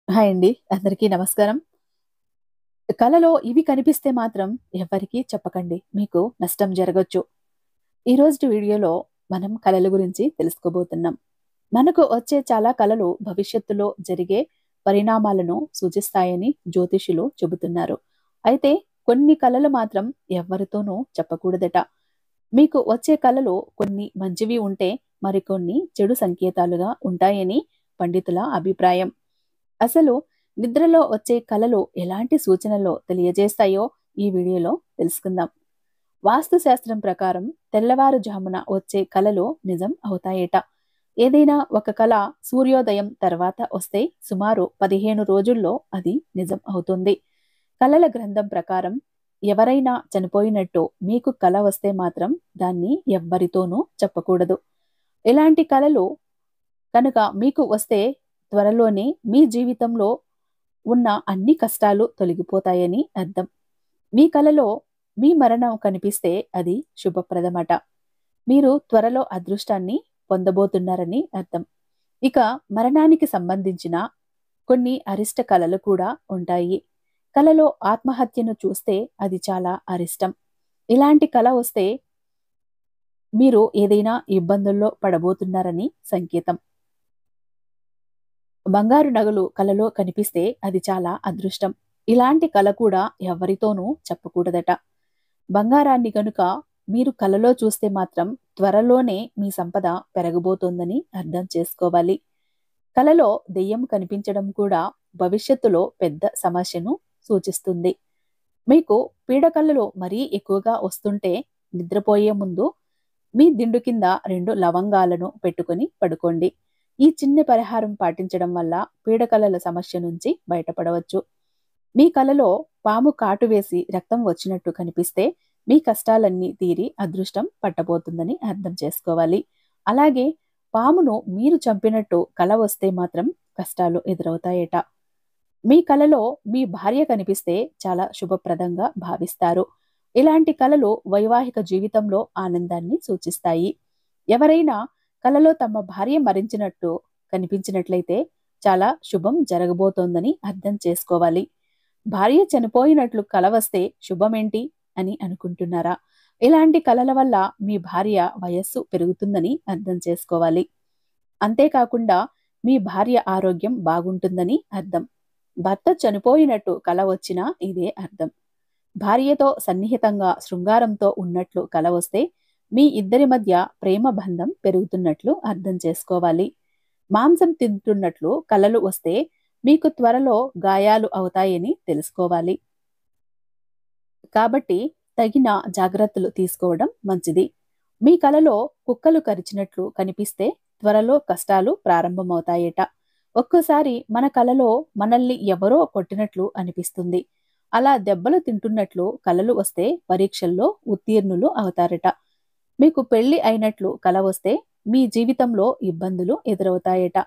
Hi అండి. అందరికీ నమస్కారం. కలలో ఇవి కనిపిస్తే మాత్రం ఎవ్వరికీ చెప్పకండి. మీకు నష్టం జరగొచ్చు. ఈ రోజుటి వీడియోలో మనం కలల గురించి తెలుసుకోబోతున్నాం. మనకు వచ్చే చాలా కలలు భవిష్యత్తులో జరిగే పరిణామాలను సూచిస్తాయని జ్యోతిష్యులు చెబుతున్నారు. అయితే కొన్ని కలలు మాత్రం ఎవ్వరితోనూ చెప్పకూడదట. మీకు వచ్చే కలలు కొన్ని మంచివి ఉంటే మరికొన్ని చెడు సంకేతాలుగా ఉంటాయని పండితుల అభిప్రాయం. అసలు నిద్రలో వచ్చే కలలు ఎలాంటి సూచనలు తెలియజేస్తాయో ఈ వీడియోలో తెలుసుకుందాం. వాస్తు శాస్త్రం ప్రకారం తెల్లవారుజామున వచ్చే కలలు నిజం అవుతాయట. ఏదైనా ఒక కల సూర్యోదయం తర్వాత వస్తే సుమారు 15 రోజుల్లో అది నిజం అవుతుంది. కలల గ్రంథం ప్రకారం ఎవరైనా చనిపోయినట్టు మీకు కల వస్తే మాత్రం దాన్ని ఎవ్వరితోనూ చెప్పకూడదు. ఇలాంటి కలలు కనుక మీకు వస్తే త్వరలోనే మీ జీవితంలో ఉన్న అన్ని కష్టాలు తొలగిపోతాయని అర్థం. మీ కలలో మీ మరణం కనిపిస్తే అది శుభప్రదమట. మీరు త్వరలో అదృష్టాన్ని పొందబోతున్నారని అర్థం. ఇక మరణానికి సంబంధించిన కొన్ని అరిష్ట కలలు కూడా ఉంటాయి. కలలో ఆత్మహత్యను చూస్తే అది చాలా అరిష్టం. ఇలాంటి కల వస్తే మీరు ఏదైనా ఇబ్బందుల్లో పడబోతున్నారని సంకేతం. బంగారు నగలు కలలో కనిపిస్తే అది చాలా అదృష్టం. ఇలాంటి కల కూడా ఎవరితోనూ చెప్పకూడదట. బంగారాన్ని గనుక మీరు కలలో చూస్తే మాత్రం త్వరలోనే మీ సంపద పెరగబోతోందని అర్థం చేసుకోవాలి. కలలో దెయ్యం కనిపించడం కూడా భవిష్యత్తులో పెద్ద సమస్యను సూచిస్తుంది. మీకు పీడకలలు మరీ ఎక్కువగా వస్తుంటే నిద్రపోయే ముందు మీ దిండు కింద 2 లవంగాలను పెట్టుకొని పడుకోండి. ఈ చిన్న పరిహారం పాటించడం వల్ల పీడకలల సమస్య నుంచి బయటపడవచ్చు. మీ కలలో పాము కాటు వేసి రక్తం వచ్చినట్టు కనిపిస్తే మీ కష్టాలన్నీ తీరి అదృష్టం పట్టబోతుందని అర్థం చేసుకోవాలి. అలాగే పామును మీరు చంపినట్టు కల వస్తే మాత్రం కష్టాలు ఎదురవుతాయట. మీ కలలో మీ భార్య కనిపిస్తే చాలా శుభప్రదంగా భావిస్తారు. ఇలాంటి కలలు వైవాహిక జీవితంలో ఆనందాన్ని సూచిస్తాయి. ఎవరైనా కలలో తమ భార్య మరించినట్టు కనిపించినట్లయితే చాలా శుభం జరగబోతోందని అర్థం చేసుకోవాలి. భార్య చనిపోయినట్లు కల వస్తే శుభమేంటి అని అనుకుంటున్నారా? ఇలాంటి కలల వల్ల మీ భార్య వయస్సు పెరుగుతుందని అర్థం చేసుకోవాలి. అంతేకాకుండా మీ భార్య ఆరోగ్యం బాగుంటుందని అర్థం. భర్త చనిపోయినట్టు కల వచ్చినా ఇదే అర్థం. భార్యతో సన్నిహితంగా శృంగారంతో ఉన్నట్లు కల వస్తే మీ ఇద్దరి మధ్య ప్రేమ బంధం పెరుగుతున్నట్లు అర్థం చేసుకోవాలి. మాంసం తింటున్నట్లు కలలు వస్తే మీకు త్వరలో గాయాలు అవుతాయని తెలుసుకోవాలి. కాబట్టి తగిన జాగ్రత్తలు తీసుకోవడం మంచిది. మీ కలలో కుక్కలు కరిచినట్లు కనిపిస్తే త్వరలో కష్టాలు ప్రారంభమవుతాయట. ఒక్కోసారి మన కలలో మనల్ని ఎవరో కొట్టినట్లు అనిపిస్తుంది. అలా దెబ్బలు తింటున్నట్లు కలలు వస్తే పరీక్షల్లో ఉత్తీర్ణులు అవుతారట. మీకు పెళ్లి అయినట్లు కల వస్తే మీ జీవితంలో ఇబ్బందులు ఎదురవుతాయట.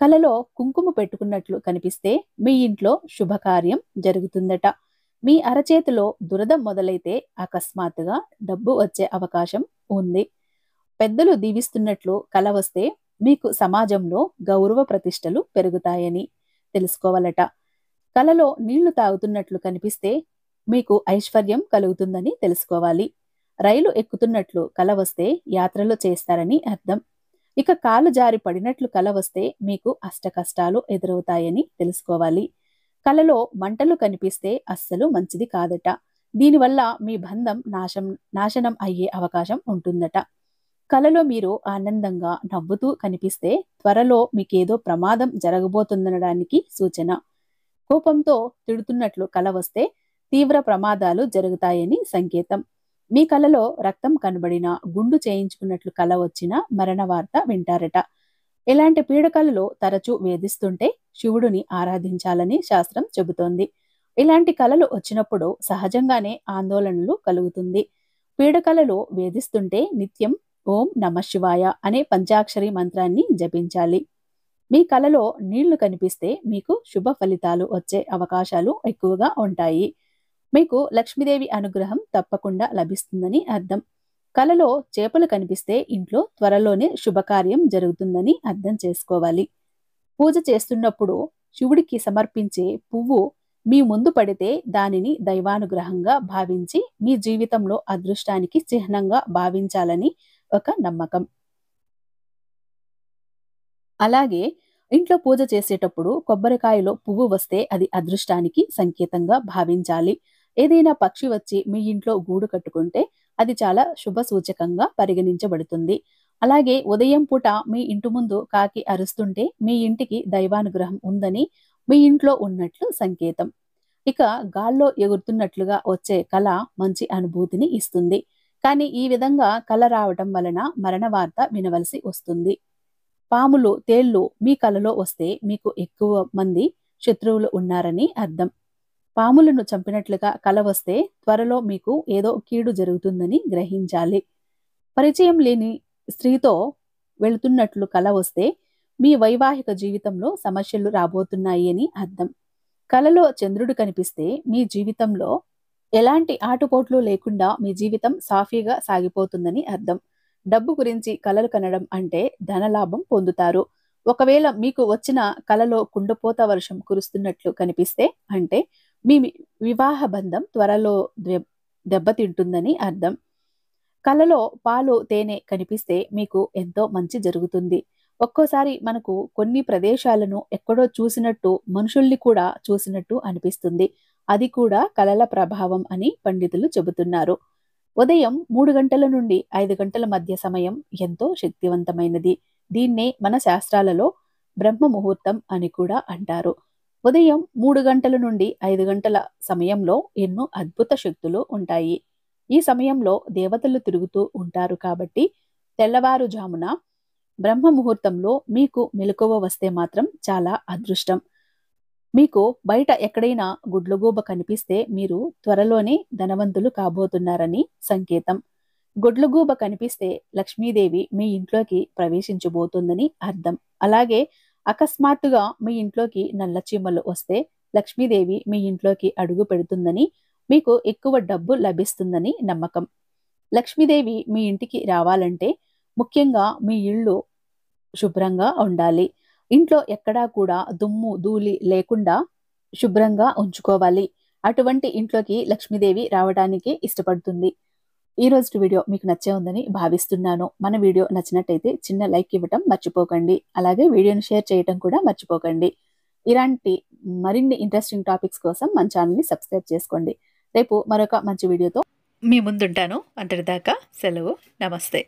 కలలో కుంకుమ పెట్టుకున్నట్లు కనిపిస్తే మీ ఇంట్లో శుభకార్యం జరుగుతుందట. మీ అరచేతిలో దురద మొదలైతే అకస్మాత్తుగా డబ్బు వచ్చే అవకాశం ఉంది. పెద్దలు దీవిస్తున్నట్లు కల వస్తే మీకు సమాజంలో గౌరవ ప్రతిష్టలు పెరుగుతాయని తెలుసుకోవాలట. కలలో నీళ్లు తాగుతున్నట్లు కనిపిస్తే మీకు ఐశ్వర్యం కలుగుతుందని తెలుసుకోవాలి. రైలు ఎక్కుతున్నట్లు కల వస్తే యాత్రలు చేస్తారని అర్థం. ఇక కాలు జారి పడినట్లు కల వస్తే మీకు అష్ట కష్టాలు ఎదురవుతాయని తెలుసుకోవాలి. కలలో మంటలు కనిపిస్తే అస్సలు మంచిది కాదట. దీనివల్ల మీ బంధం నాశనం అయ్యే అవకాశం ఉంటుందట. కలలో మీరు ఆనందంగా నవ్వుతూ కనిపిస్తే త్వరలో మీకేదో ప్రమాదం జరగబోతుందనడానికి సూచన. కోపంతో తిడుతున్నట్లు కల వస్తే తీవ్ర ప్రమాదాలు జరుగుతాయని సంకేతం. మీ కలలో రక్తం కనబడినా గుండు చేయించుకున్నట్లు కల వచ్చినా మరణ వార్త వింటారట. ఇలాంటి పీడకలలు తరచూ వేధిస్తుంటే శివుడిని ఆరాధించాలని శాస్త్రం చెబుతోంది. ఇలాంటి కలలు వచ్చినప్పుడు సహజంగానే ఆందోళనలు కలుగుతుంది. పీడకలలు వేధిస్తుంటే నిత్యం ఓం నమఃశివాయ అనే పంచాక్షరి మంత్రాన్ని జపించాలి. మీ కలలో నీళ్లు కనిపిస్తే మీకు శుభ ఫలితాలు వచ్చే అవకాశాలు ఎక్కువగా ఉంటాయి. మీకు లక్ష్మీదేవి అనుగ్రహం తప్పకుండా లభిస్తుందని అర్థం. కలలో చేపలు కనిపిస్తే ఇంట్లో త్వరలోనే శుభకార్యం జరుగుతుందని అర్థం చేసుకోవాలి. పూజ చేస్తున్నప్పుడు శివుడికి సమర్పించే పువ్వు మీ ముందు పడితే దానిని దైవానుగ్రహంగా భావించి మీ జీవితంలో అదృష్టానికి చిహ్నంగా భావించాలని ఒక నమ్మకం. అలాగే ఇంట్లో పూజ చేసేటప్పుడు కొబ్బరికాయలో పువ్వు వస్తే అది అదృష్టానికి సంకేతంగా భావించాలి. ఏదైనా పక్షి వచ్చి మీ ఇంట్లో గూడు కట్టుకుంటే అది చాలా శుభ సూచకంగా పరిగణించబడుతుంది. అలాగే ఉదయం పూట మీ ఇంటి ముందు కాకి అరుస్తుంటే మీ ఇంటికి దైవానుగ్రహం ఉందని, మీ ఇంట్లో ఉన్నట్లు సంకేతం. ఇక గాల్లో ఎగురుతున్నట్లుగా వచ్చే కల మంచి అనుభూతిని ఇస్తుంది. కానీ ఈ విధంగా కల రావటం వలన మరణ వార్త వినవలసి వస్తుంది. పాములు, తేళ్లు మీ కలలో వస్తే మీకు ఎక్కువ మంది శత్రువులు ఉన్నారని అర్థం. పాములను చంపినట్లుగా కల వస్తే త్వరలో మీకు ఏదో కీడు జరుగుతుందని గ్రహించాలి. పరిచయం లేని స్త్రీతో వెళుతున్నట్లు కల వస్తే మీ వైవాహిక జీవితంలో సమస్యలు రాబోతున్నాయి అని అర్థం. కలలో చంద్రుడు కనిపిస్తే మీ జీవితంలో ఎలాంటి ఆటుపోట్లు లేకుండా మీ జీవితం సాఫీగా సాగిపోతుందని అర్థం. డబ్బు గురించి కలలు కనడం అంటే ధనలాభం పొందుతారు. ఒకవేళ మీకు వచ్చిన కలలో కుండపోత వర్షం కురుస్తున్నట్లు కనిపిస్తే అంటే మీ వివాహ బంధం త్వరలో దెబ్బతింటుందని అర్థం. కలలో పాలు, తేనె కనిపిస్తే మీకు ఎంతో మంచి జరుగుతుంది. ఒక్కోసారి మనకు కొన్ని ప్రదేశాలను ఎక్కడో చూసినట్టు, మనుషుల్ని కూడా చూసినట్టు అనిపిస్తుంది. అది కూడా కలల ప్రభావం అని పండితులు చెబుతున్నారు. ఉదయం 3 గంటల నుండి 5 గంటల మధ్య సమయం ఎంతో శక్తివంతమైనది. దీన్నే మన శాస్త్రాలలో బ్రహ్మ ముహూర్తం అని కూడా అంటారు. ఉదయం 3 గంటల నుండి 5 గంటల సమయంలో ఎన్నో అద్భుత శక్తులు ఉంటాయి. ఈ సమయంలో దేవతలు తిరుగుతూ ఉంటారు కాబట్టి తెల్లవారుజామున బ్రహ్మ ముహూర్తంలో మీకు మెలకువ వస్తే మాత్రం చాలా అదృష్టం. మీకు బయట ఎక్కడైనా గుడ్లగూబ కనిపిస్తే మీరు త్వరలోనే ధనవంతులు కాబోతున్నారని సంకేతం. గుడ్లగూబ కనిపిస్తే లక్ష్మీదేవి మీ ఇంట్లోకి ప్రవేశించబోతుందని అర్థం. అలాగే అకస్మాత్తుగా మీ ఇంట్లోకి నల్ల చీమలు వస్తే లక్ష్మీదేవి మీ ఇంట్లోకి అడుగు పెడుతుందని, మీకు ఎక్కువ డబ్బు లభిస్తుందని నమ్మకం. లక్ష్మీదేవి మీ ఇంటికి రావాలంటే ముఖ్యంగా మీ ఇల్లు శుభ్రంగా ఉండాలి. ఇంట్లో ఎక్కడా కూడా దుమ్ము, ధూళి లేకుండా శుభ్రంగా ఉంచుకోవాలి. అటువంటి ఇంట్లోకి లక్ష్మీదేవి రావడానికి ఇష్టపడుతుంది. ఈ రోజు వీడియో మీకు నచ్చే ఉందని భావిస్తున్నాను. మన వీడియో నచ్చినట్టయితే చిన్న లైక్ ఇవ్వటం మర్చిపోకండి. అలాగే వీడియోని షేర్ చేయటం కూడా మర్చిపోకండి. ఇలాంటి మరిన్ని ఇంట్రెస్టింగ్ టాపిక్స్ కోసం మన ఛానల్ని సబ్స్క్రైబ్ చేసుకోండి. రేపు మరొక మంచి వీడియోతో మీ ముందుంటాను. అంతటిదాకా సెలవు. నమస్తే.